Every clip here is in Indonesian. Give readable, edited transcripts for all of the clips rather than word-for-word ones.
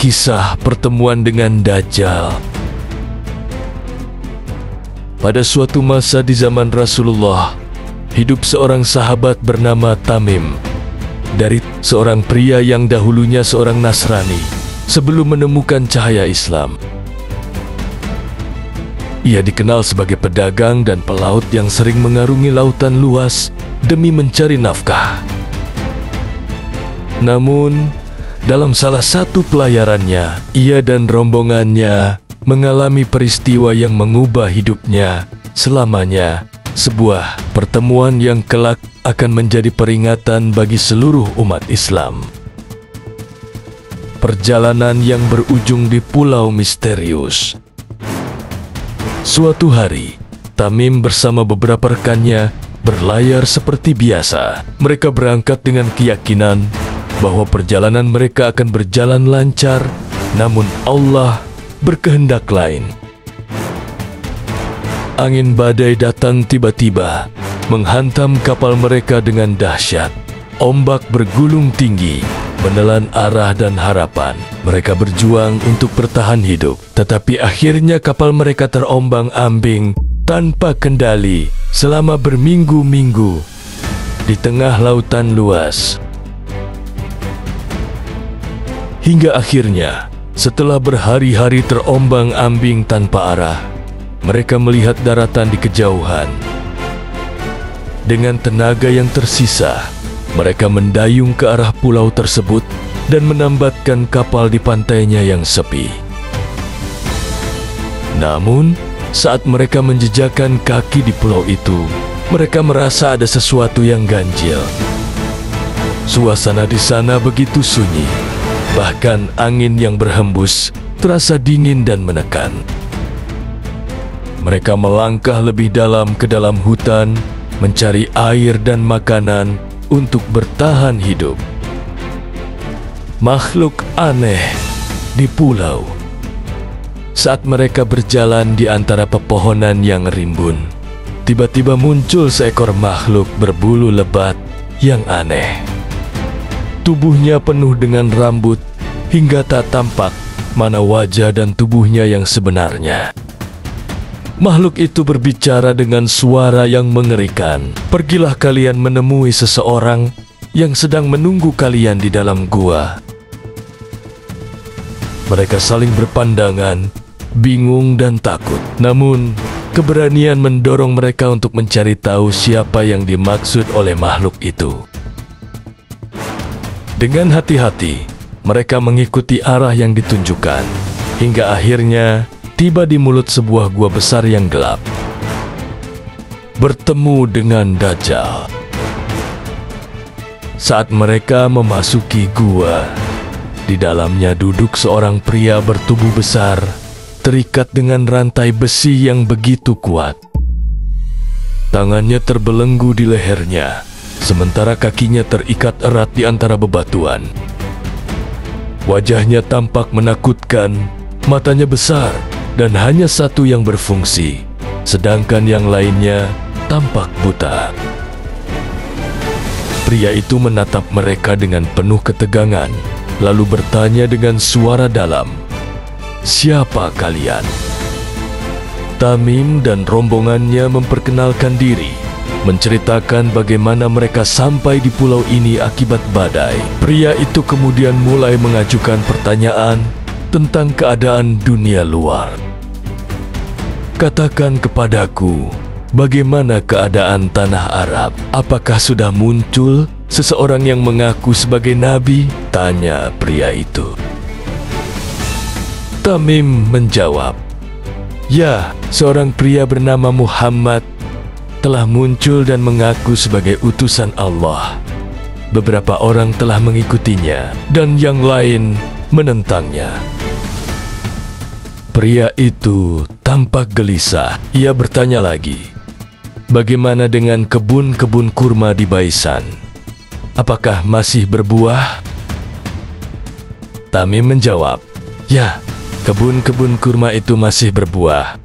kisah pertemuan dengan Dajjal. Pada suatu masa di zaman Rasulullah, hidup seorang sahabat bernama Tamim, dari seorang pria yang dahulunya seorang Nasrani sebelum menemukan cahaya Islam. Ia dikenal sebagai pedagang dan pelaut yang sering mengarungi lautan luas demi mencari nafkah. Namun, dalam salah satu pelayarannya, ia dan rombongannya mengalami peristiwa yang mengubah hidupnya selamanya. Sebuah pertemuan yang kelak akan menjadi peringatan bagi seluruh umat Islam. Perjalanan yang berujung di pulau misterius. Suatu hari, Tamim bersama beberapa rekannya berlayar seperti biasa. Mereka berangkat dengan keyakinan bahwa perjalanan mereka akan berjalan lancar, namun Allah berkehendak lain. Angin badai datang tiba-tiba, menghantam kapal mereka dengan dahsyat. Ombak bergulung tinggi, menelan arah dan harapan. Mereka berjuang untuk bertahan hidup, tetapi akhirnya kapal mereka terombang-ambing tanpa kendali selama berminggu-minggu di tengah lautan luas. Hingga akhirnya, setelah berhari-hari terombang-ambing tanpa arah, mereka melihat daratan di kejauhan. Dengan tenaga yang tersisa, mereka mendayung ke arah pulau tersebut dan menambatkan kapal di pantainya yang sepi. Namun, saat mereka menjejakkan kaki di pulau itu, mereka merasa ada sesuatu yang ganjil. Suasana di sana begitu sunyi, bahkan angin yang berhembus terasa dingin dan menekan. Mereka melangkah lebih dalam ke dalam hutan, mencari air dan makanan untuk bertahan hidup. Makhluk aneh di pulau. Saat mereka berjalan di antara pepohonan yang rimbun, tiba-tiba muncul seekor makhluk berbulu lebat yang aneh. Tubuhnya penuh dengan rambut hingga tak tampak mana wajah dan tubuhnya yang sebenarnya. Makhluk itu berbicara dengan suara yang mengerikan. Pergilah kalian menemui seseorang yang sedang menunggu kalian di dalam gua. Mereka saling berpandangan, bingung dan takut. Namun, keberanian mendorong mereka untuk mencari tahu siapa yang dimaksud oleh makhluk itu. Dengan hati-hati, mereka mengikuti arah yang ditunjukkan, hingga akhirnya tiba di mulut sebuah gua besar yang gelap. Bertemu dengan Dajjal. Saat mereka memasuki gua, di dalamnya duduk seorang pria bertubuh besar, terikat dengan rantai besi yang begitu kuat. Tangannya terbelenggu di lehernya, sementara kakinya terikat erat di antara bebatuan. Wajahnya tampak menakutkan, matanya besar, dan hanya satu yang berfungsi, sedangkan yang lainnya tampak buta. Pria itu menatap mereka dengan penuh ketegangan, lalu bertanya dengan suara dalam, "Siapa kalian?" Tamim dan rombongannya memperkenalkan diri, menceritakan bagaimana mereka sampai di pulau ini akibat badai. Pria itu kemudian mulai mengajukan pertanyaan tentang keadaan dunia luar. "Katakan kepadaku, bagaimana keadaan tanah Arab? Apakah sudah muncul seseorang yang mengaku sebagai nabi?" tanya pria itu. Tamim menjawab, "Ya, seorang pria bernama Muhammad telah muncul dan mengaku sebagai utusan Allah. Beberapa orang telah mengikutinya dan yang lain menentangnya." Pria itu tampak gelisah. Ia bertanya lagi, "Bagaimana dengan kebun-kebun kurma di Baisan? Apakah masih berbuah?" Tamim menjawab, "Ya, kebun-kebun kurma itu masih berbuah."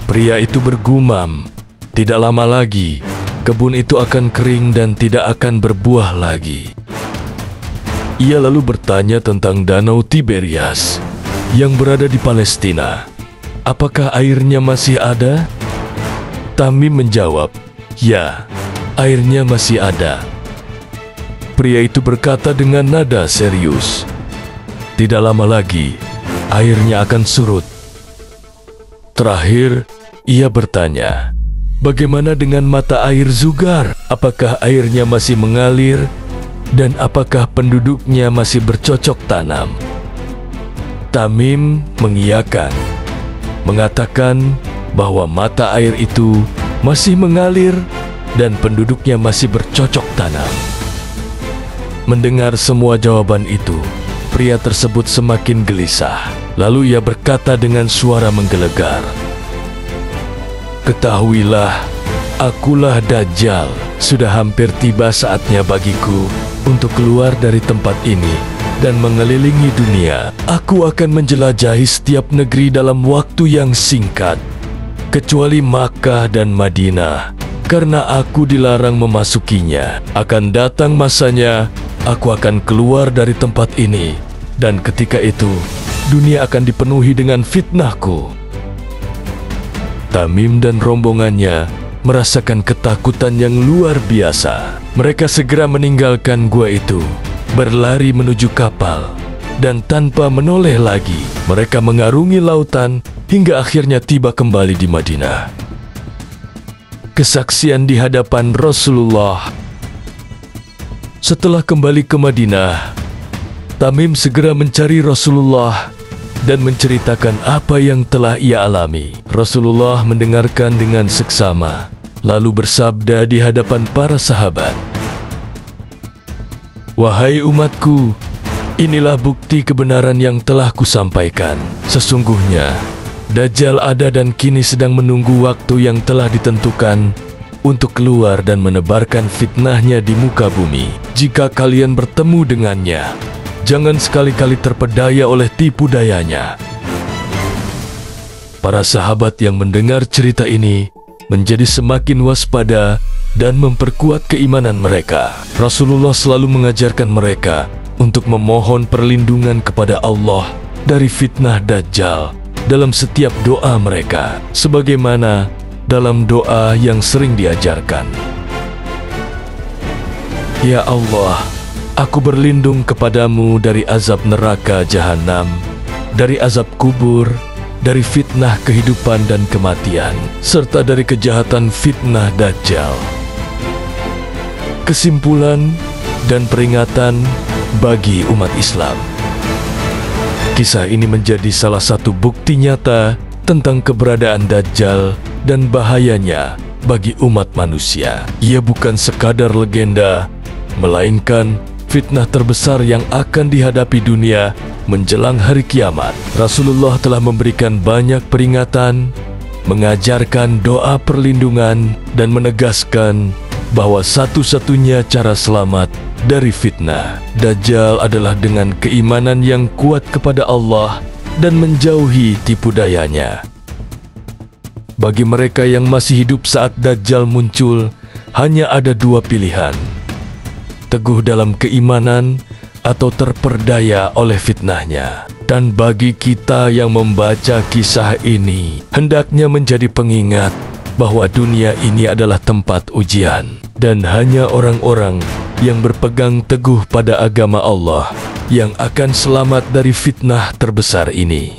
Pria itu bergumam, "Tidak lama lagi, kebun itu akan kering dan tidak akan berbuah lagi." Ia lalu bertanya tentang Danau Tiberias yang berada di Palestina. Apakah airnya masih ada? Tamim menjawab, "Ya, airnya masih ada." Pria itu berkata dengan nada serius, "Tidak lama lagi, airnya akan surut." Terakhir, ia bertanya, "Bagaimana dengan mata air Zugar? Apakah airnya masih mengalir? Dan apakah penduduknya masih bercocok tanam?" Tamim mengiyakan, mengatakan bahwa mata air itu masih mengalir dan penduduknya masih bercocok tanam. Mendengar semua jawaban itu, pria tersebut semakin gelisah. Lalu ia berkata dengan suara menggelegar, "Ketahuilah, akulah Dajjal. Sudah hampir tiba saatnya bagiku untuk keluar dari tempat ini dan mengelilingi dunia. Aku akan menjelajahi setiap negeri dalam waktu yang singkat, kecuali Makkah dan Madinah, karena aku dilarang memasukinya. Akan datang masanya, aku akan keluar dari tempat ini, dan ketika itu, dunia akan dipenuhi dengan fitnahku." Tamim dan rombongannya merasakan ketakutan yang luar biasa. Mereka segera meninggalkan gua itu, berlari menuju kapal, dan tanpa menoleh lagi, mereka mengarungi lautan hingga akhirnya tiba kembali di Madinah. Kesaksian di hadapan Rasulullah. Setelah kembali ke Madinah, Tamim segera mencari Rasulullah dan menceritakan apa yang telah ia alami. Rasulullah mendengarkan dengan seksama, lalu bersabda di hadapan para sahabat, "Wahai umatku, inilah bukti kebenaran yang telah kusampaikan. Sesungguhnya, Dajjal ada dan kini sedang menunggu waktu yang telah ditentukan untuk keluar dan menebarkan fitnahnya di muka bumi. Jika kalian bertemu dengannya, jangan sekali-kali terpedaya oleh tipu dayanya." Para sahabat yang mendengar cerita ini menjadi semakin waspada dan memperkuat keimanan mereka. Rasulullah selalu mengajarkan mereka untuk memohon perlindungan kepada Allah dari fitnah Dajjal dalam setiap doa mereka, sebagaimana dalam doa yang sering diajarkan. "Ya Allah, aku berlindung kepadamu dari azab neraka jahanam, dari azab kubur, dari fitnah kehidupan dan kematian, serta dari kejahatan fitnah Dajjal." Kesimpulan dan peringatan bagi umat Islam. Kisah ini menjadi salah satu bukti nyata tentang keberadaan Dajjal dan bahayanya bagi umat manusia. Ia bukan sekadar legenda, melainkan fitnah terbesar yang akan dihadapi dunia menjelang hari kiamat. Rasulullah telah memberikan banyak peringatan, mengajarkan doa perlindungan, dan menegaskan bahwa satu-satunya cara selamat dari fitnah Dajjal adalah dengan keimanan yang kuat kepada Allah dan menjauhi tipu dayanya. Bagi mereka yang masih hidup saat Dajjal muncul, hanya ada dua pilihan: teguh dalam keimanan atau terperdaya oleh fitnahnya. Dan bagi kita yang membaca kisah ini, hendaknya menjadi pengingat bahwa dunia ini adalah tempat ujian, dan hanya orang-orang yang berpegang teguh pada agama Allah yang akan selamat dari fitnah terbesar ini.